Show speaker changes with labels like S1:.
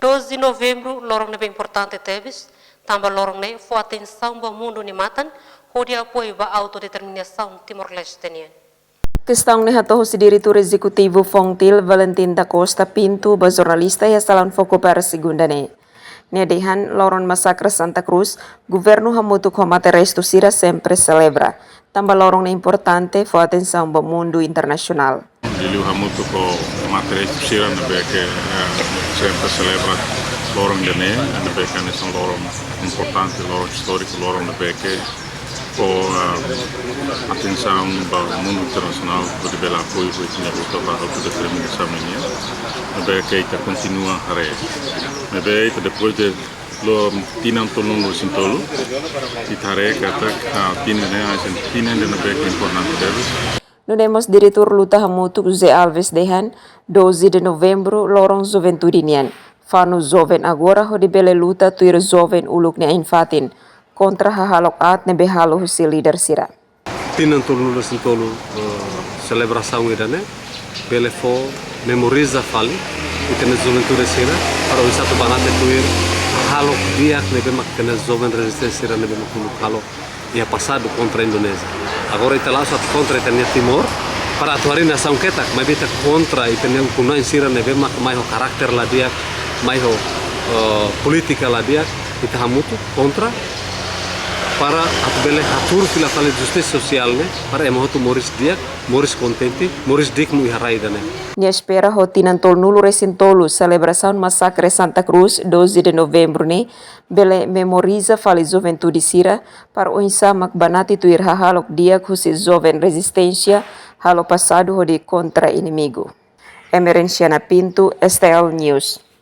S1: 12 de novembro, lorong nebe importante teves, tambah lorong ne foi atenção ba mundo ni matan, kodi apoio ba autodeterminação Timor-Leste nian.
S2: Questão ni hatoho si diretor executivo Fongtil Valentin da Costa Pinto ba jornalista ya salan foco para segunda ne. Nedehan lorong masakra Santa Cruz, governo hamutu komate resto sira sempre celebra. Tambah lorong ne importante foi atenção ba mundo internacional.
S3: Ele hamutu ko komate resto sira na beke sempre celebra lorong dene, na beke ne são lorong importante, lorong histórico, lorong na beke com atenção para o mundo internacional para o apoio que tinha luta para a autodeterminação minha. Mas que ainda continua a rei. Mas depois de lo tinam tolong lo sintolo, itare kata tinan de na beke importante deles.
S2: Nunemos diretor luta hamutu José Alves Dehan, 12 de novembro, lorong joventudinian. Fanu joven agora ho de bele luta tuir joven uluk ne infatin. Kontra hahalok at nebe halo husi leader sira.
S4: Tinan tolu sintolu celebração irane, bele fo memoriza fali, itene juventude sira, para o isato banate tuir halok dia nebe makene joven resistência sira nebe makulu halo ia passado contra a Indonésia. Agora ita laço contra itene Timor, para atuar nação ketak, mas bita contra itene kuno sira nebe mak mai ho karakter la dia, mai ho politika la dia, ita hamutu contra para atbele atur fila fala justiça social ne para emoto moris dia moris contente moris dik mu harai dane.
S2: Nia espera hotinan tol nulu resintolu celebração massacre Santa Cruz 12 de novembro ne bele memoriza fala juventude sira para o insa makbanati tuir hahalok dia husi joven resistência halo passado hodi contra inimigo. Emerenciana Pinto, STL News.